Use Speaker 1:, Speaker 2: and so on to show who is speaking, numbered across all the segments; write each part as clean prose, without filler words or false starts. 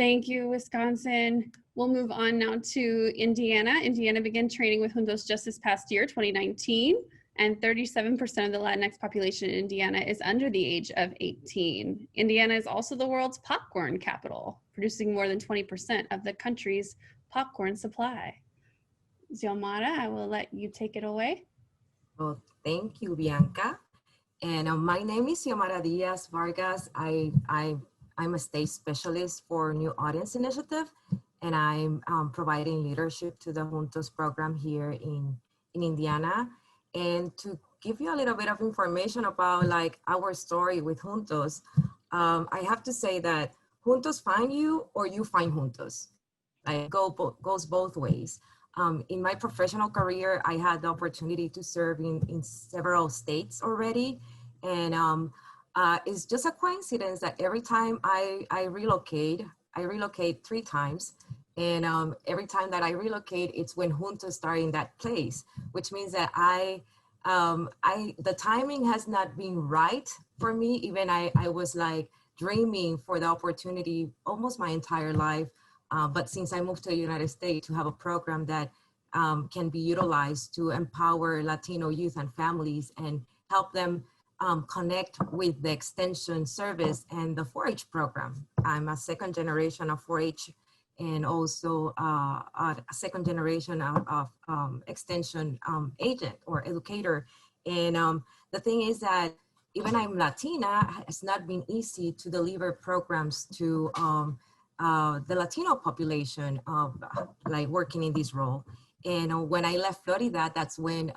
Speaker 1: Thank you, Wisconsin. We'll move on now to Indiana. Indiana began training with Juntos just this past year, 2019, and 37% of the Latinx population in Indiana is under the age of 18. Indiana is also the world's popcorn capital, producing more than 20% of the country's popcorn supply. Xiomara, I will let you take it away.
Speaker 2: Well, thank you, Bianca. And my name is Xiomara Diaz Vargas. I'm a state specialist for New Audience Initiative, and I'm providing leadership to the Juntos program here in Indiana. And to give you a little bit of information about like our story with Juntos, I have to say that Juntos find you or you find Juntos. Like goes both ways. In my professional career, I had the opportunity to serve in several states already. And it's just a coincidence that every time I relocate 3 times. And every time that I relocate, it's when Juntos start in that place, which means that the timing has not been right for me. Even I was like dreaming for the opportunity almost my entire life. But since I moved to the United States to have a program that can be utilized to empower Latino youth and families and help them connect with the extension service and the 4-H program. I'm a second generation of 4-H and also a second generation of extension agent or educator. And the thing is that even I'm Latina, it's not been easy to deliver programs to the Latino population like working in this role. And when I left Florida, that's when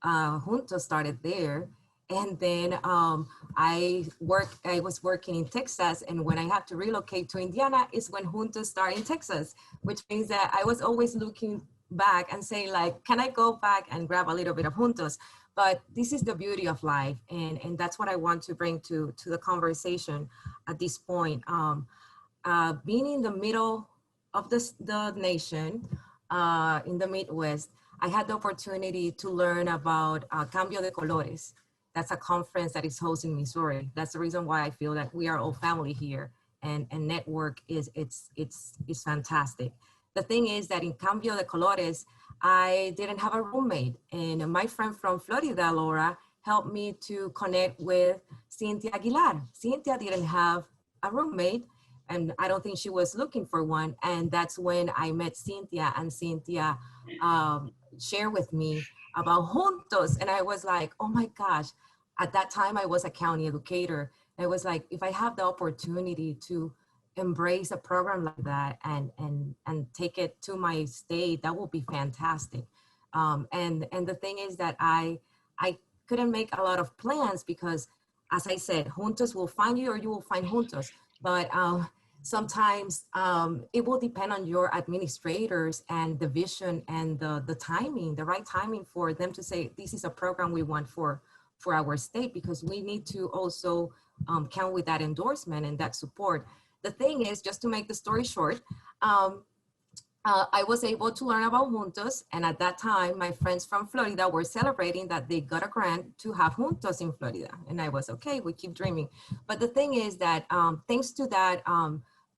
Speaker 2: Juntos started there. And then I was working in Texas, and when I had to relocate to Indiana is when Juntos started in Texas, which means that I was always looking back and saying like, can I go back and grab a little bit of Juntos? But this is the beauty of life, and that's what I want to bring to the conversation at this point. Being in the middle of the nation, in the Midwest, I had the opportunity to learn about Cambio de Colores. That's a conference that is hosted in Missouri. That's the reason why I feel that we are all family here, and network is fantastic. The thing is that in Cambio de Colores, I didn't have a roommate, and my friend from Florida, Laura, helped me to connect with Cynthia Aguilar. Cynthia didn't have a roommate, and I don't think she was looking for one. And that's when I met Cynthia, and Cynthia shared with me about Juntos. And I was like, oh my gosh, at that time I was a county educator. I was like, if I have the opportunity to embrace a program like that and take it to my state, that would be fantastic. And the thing is that I couldn't make a lot of plans because, as I said, Juntos will find you or you will find Juntos. But sometimes it will depend on your administrators and the vision and the timing, the right timing for them to say, this is a program we want for our state, because we need to also count with that endorsement and that support. The thing is, just to make the story short, I was able to learn about Juntos, and at that time, my friends from Florida were celebrating that they got a grant to have Juntos in Florida. And I was, okay, we keep dreaming. But the thing is that thanks to that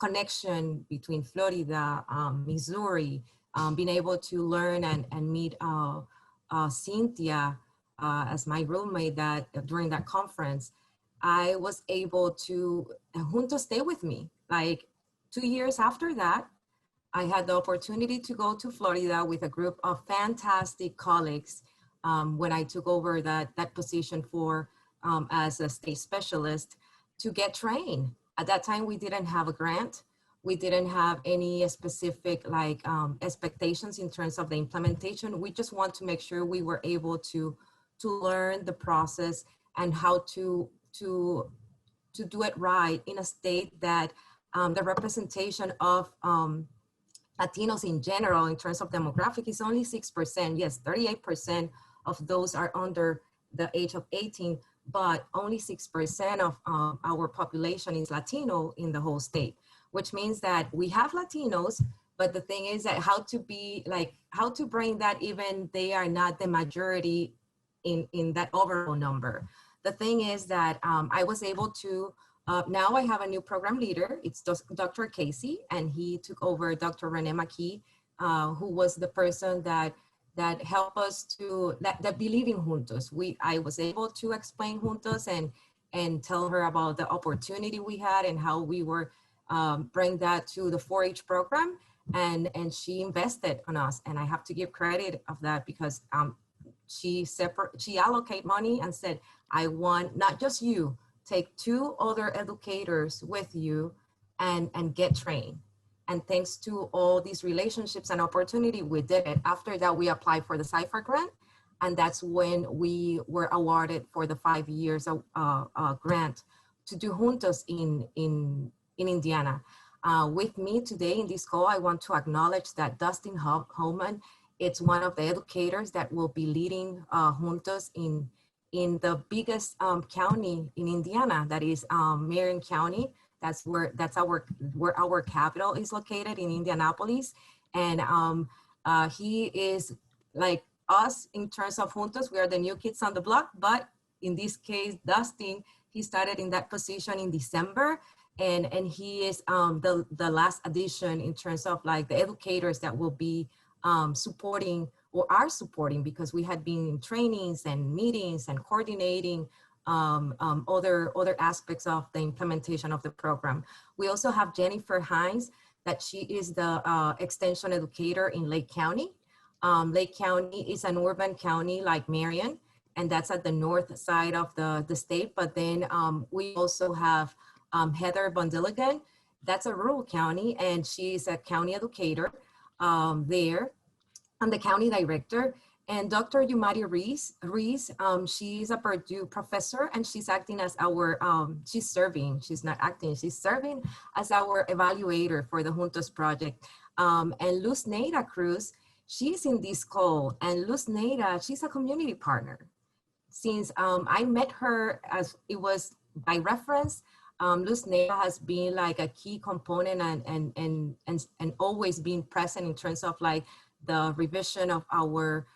Speaker 2: connection between Florida, Missouri, being able to learn and meet Cynthia as my roommate during that conference, I was able to Juntos stay with me. Like 2 years after that, I had the opportunity to go to Florida with a group of fantastic colleagues when I took over that position as a state specialist to get trained. At that time, we didn't have a grant. We didn't have any specific expectations in terms of the implementation. We just want to make sure we were able to learn the process and how to do it right in a state that the representation of Latinos in general, in terms of demographic, is only 6%. Yes, 38% of those are under the age of 18, but only 6% of our population is Latino in the whole state, which means that we have Latinos, but the thing is that how to bring that even they are not the majority in that overall number. The thing is that I was able to Now I have a new program leader. It's Dr. Casey, and he took over Dr. Renee McKee, who was the person that helped us that believe in Juntos. I was able to explain Juntos and tell her about the opportunity we had and how we were bring that to the 4-H program, and she invested on us, and I have to give credit of that because she allocate money and said, I want not just you, take 2 other educators with you and get trained. And thanks to all these relationships and opportunity, we did it. After that, we applied for the CIFER grant. And that's when we were awarded for the 5 years grant to do Juntos in Indiana. With me today in this call, I want to acknowledge that Dustin Holman, it's one of the educators that will be leading Juntos in the biggest county in Indiana, that is Marion County. That's where our capital is located, in Indianapolis. And he is like us in terms of Juntos. We are the new kids on the block, but in this case, Dustin, he started in that position in December, and he is the last addition in terms of like the educators that will be supporting or are supporting, because we had been in trainings and meetings and coordinating other aspects of the implementation of the program. We also have Jennifer Hines, that she is the extension educator in Lake County. Lake County is an urban county like Marion, and that's at the north side of the state. But then we also have Heather Bondilligan, that's a rural county, and she's a county educator there. I'm the county director. And Dr. Yumari Reese, she's a Purdue professor, and she's acting as our, she's not acting, she's serving as our evaluator for the Juntos project. And Luz Neida Cruz, she's in this call, and Luz Neida, she's a community partner. Since I met her, as it was by reference, Luz Neida has been like a key component and always been present in terms of like the revision of our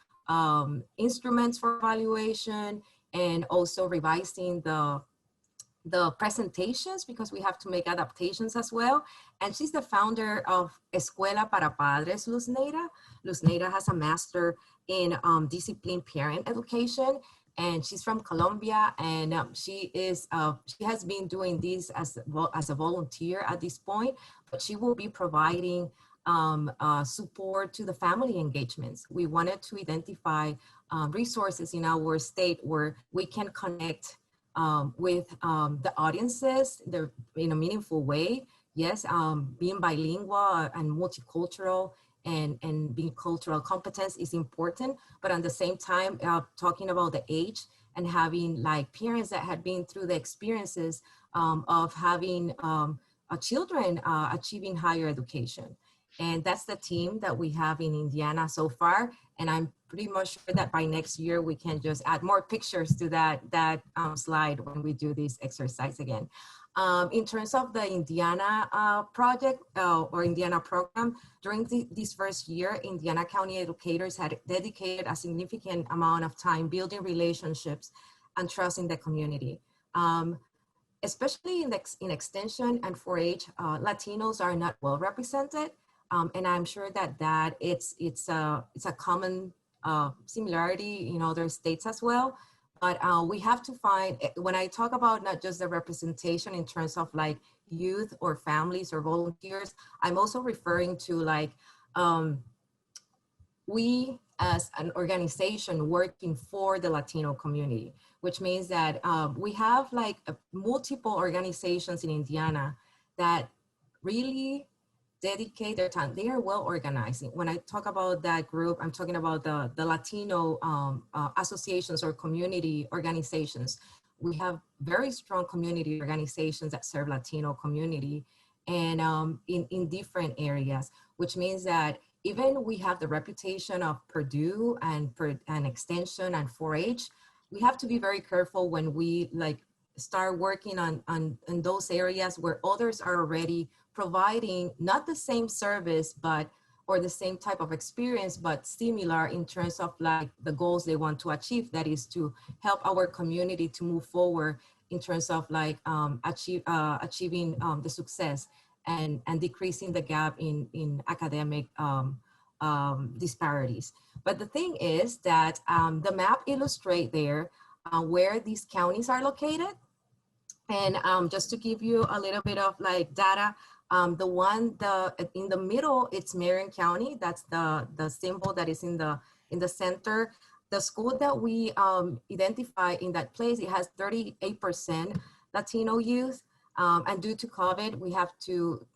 Speaker 2: instruments for evaluation, and also revising the presentations, because we have to make adaptations as well. And she's the founder of Escuela para Padres, Luz Neida. Luz Neida has a master in discipline parent education, and she's from Colombia, and she has been doing this as a volunteer at this point, but she will be providing support to the family engagements. We wanted to identify resources in our state where we can connect with the audiences in a meaningful way. Yes, being bilingual and multicultural and being cultural competence is important, but at the same time, talking about the age and having like parents that had been through the experiences of having children achieving higher education. And that's the team that we have in Indiana so far. And I'm pretty much sure that by next year, we can just add more pictures to that slide when we do this exercise again. In terms of the Indiana project or Indiana program, during this first year, Indiana County educators had dedicated a significant amount of time building relationships and trust in the community. Especially in extension and 4-H, Latinos are not well represented. And I'm sure that it's a common similarity in other states as well. But we have to find, when I talk about not just the representation in terms of like youth or families or volunteers, I'm also referring to like we as an organization working for the Latino community, which means that we have like multiple organizations in Indiana that really dedicate their time. They are well organized. When I talk about that group, I'm talking about the Latino associations or community organizations. We have very strong community organizations that serve Latino community and in different areas, which means that even we have the reputation of Purdue and Extension and 4-H, we have to be very careful when we like start working on those areas where others are already providing not the same service, but or the same type of experience, but similar in terms of like the goals they want to achieve. That is to help our community to move forward in terms of like achieving the success and decreasing the gap in academic disparities. But the thing is that the map illustrate there where these counties are located. And just to give you a little bit of like data, in the middle, it's Marion County. That's the symbol that is in the center. The school that we identify in that place, it has 38% Latino youth. And due to COVID,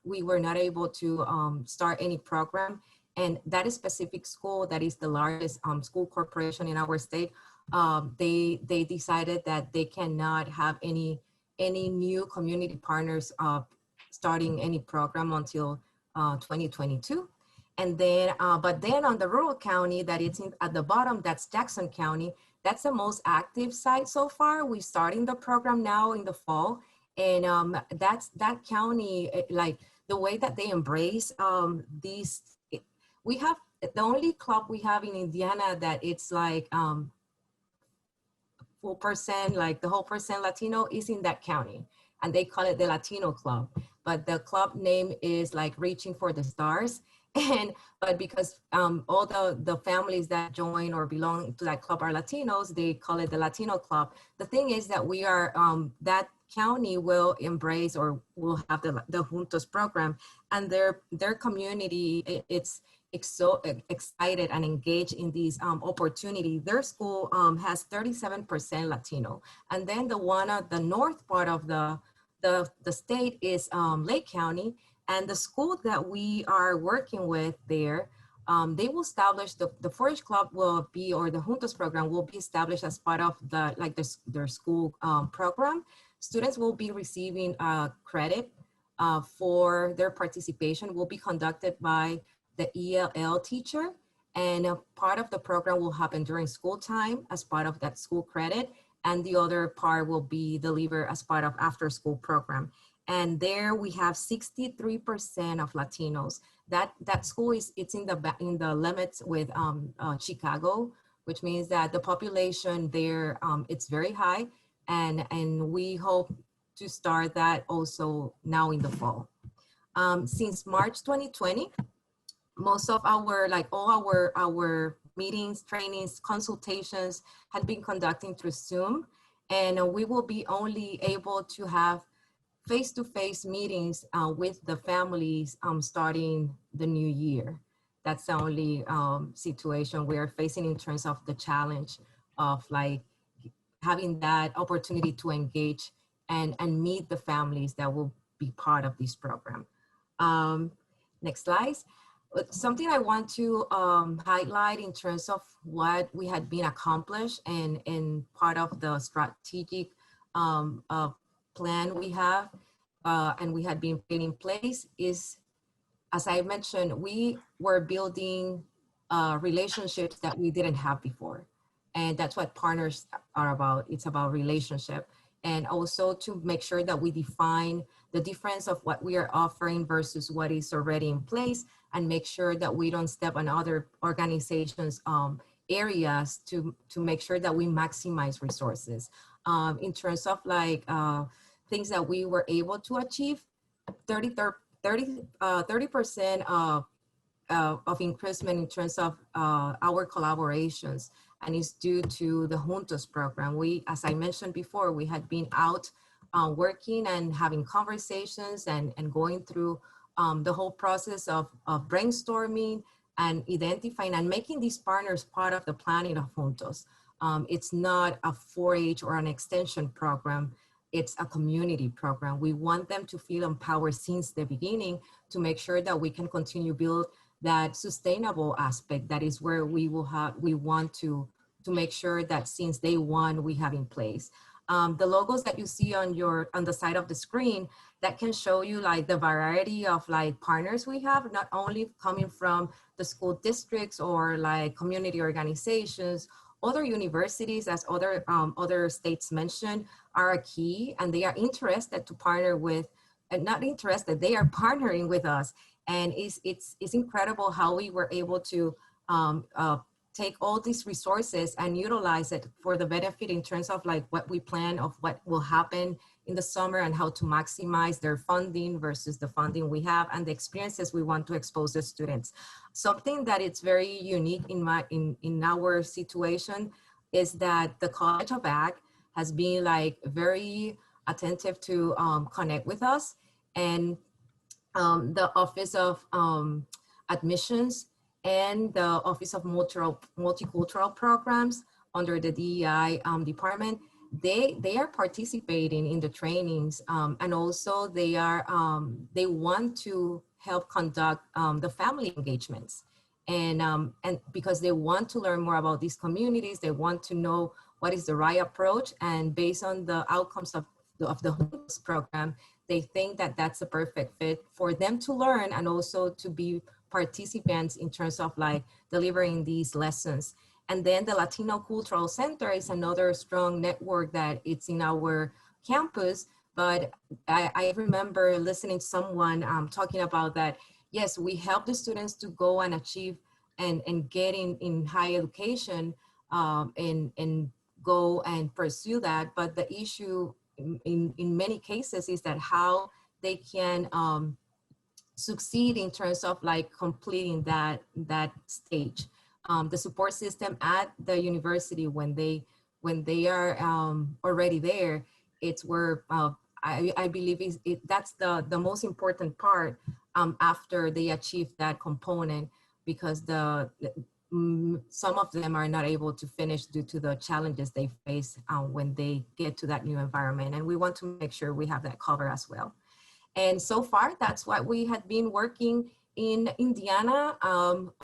Speaker 2: we were not able to start any program. And that specific school, that is the largest school corporation in our state, they decided that they cannot have any new community partners starting any program until 2022. And then, but then on the rural county that it's at the bottom, that's Jackson County. That's the most active site so far. We're starting the program now in the fall. And that county, like the way that they embrace we have, the only club we have in Indiana that it's like full percent, like the whole percent Latino is in that county. And they call it the Latino Club. But the club name is like Reaching for the Stars. But because all the families that join or belong to that club are Latinos, they call it the Latino Club. The thing is that we are, that county will embrace or will have the Juntos program, and their community, it's so excited and engaged in these opportunity. Their school has 37% Latino. And then the one at the north part of the state is Lake County. And the school that we are working with there, they will establish, the Forage Club will be, or the Juntos program will be established as part of their school program. Students will be receiving credit for their participation, will be conducted by the ELL teacher, and part of the program will happen during school time as part of that school credit, and the other part will be delivered as part of after school program. And there we have 63% of Latinos. That school it's in the limits with Chicago, which means that the population there, it's very high, and we hope to start that also now in the fall. Since March 2020, most of our, like all our meetings, trainings, consultations had been conducting through Zoom, and we will be only able to have face-to-face meetings with the families starting the new year. That's the only situation we're facing in terms of the challenge of like having that opportunity to engage and meet the families that will be part of this program. Next slide. Something I want to highlight in terms of what we had been accomplished and part of the strategic plan we have and we had been putting in place is, as I mentioned, we were building relationships that we didn't have before. And that's what partners are about. It's about relationship. And also to make sure that we define the difference of what we are offering versus what is already in place, and make sure that we don't step on other organizations' areas to make sure that we maximize resources. In terms of like things that we were able to achieve, 30% of increasement in terms of our collaborations, and it's due to the Juntos program. We, as I mentioned before, we had been out working and having conversations and going through the whole process of brainstorming and identifying and making these partners part of the planning of Juntos. It's not a 4-H or an extension program. It's a community program. We want them to feel empowered since the beginning to make sure that we can continue build that sustainable aspect. That is where we want to make sure that since day one we have in place. The logos that you see on the side of the screen, that can show you like the variety of like partners we have, not only coming from the school districts or like community organizations, other universities, as other states mentioned, are a key, and they are interested to partner with, and not interested, they are partnering with us And it's incredible how we were able to take all these resources and utilize it for the benefit in terms of like what we plan of what will happen in the summer and how to maximize their funding versus the funding we have and the experiences we want to expose the students. Something that it's very unique in our situation is that the College of Ag has been like very attentive to connect with us, and the Office of Admissions and the Office of Multicultural Programs under the DEI department, they are participating in the trainings, and also they want to help conduct the family engagements, and because they want to learn more about these communities, they want to know what is the right approach, and based on the outcomes of the Juntos program, they think that that's a perfect fit for them to learn and also to be participants in terms of like delivering these lessons. And then the Latino Cultural Center is another strong network that it's in our campus. But I remember listening to someone talking about that, yes, we help the students to go and achieve and get in higher education, and go and pursue that. But the issue in many cases is that how they can succeed in terms of like completing that stage. The support system at the university when they are already there, it's where I believe that's the most important part after they achieve that component, because some of them are not able to finish due to the challenges they face when they get to that new environment. And we want to make sure we have that covered as well. And so far, that's what we had been working in Indiana.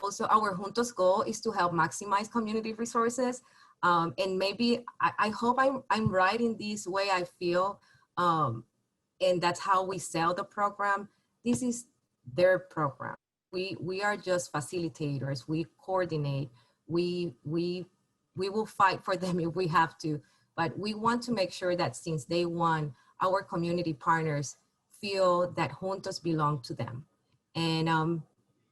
Speaker 2: Also, our Juntos goal is to help maximize community resources. And maybe, I hope I'm right in this way I feel, and that's how we sell the program. This is their program. We are just facilitators. We coordinate. We will fight for them if we have to. But we want to make sure that since day one, our community partners feel that Juntos belong to them. And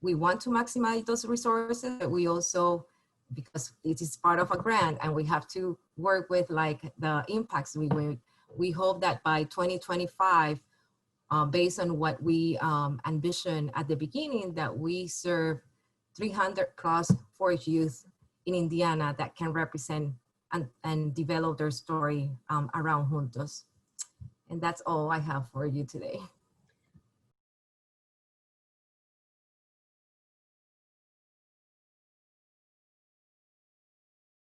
Speaker 2: we want to maximize those resources, but we also, because it is part of a grant and we have to work with like the impacts we hope that by 2025, based on what we envisioned at the beginning, that we serve 300 plus forest youth in Indiana that can represent and develop their story around Juntos. And that's all I have for you today.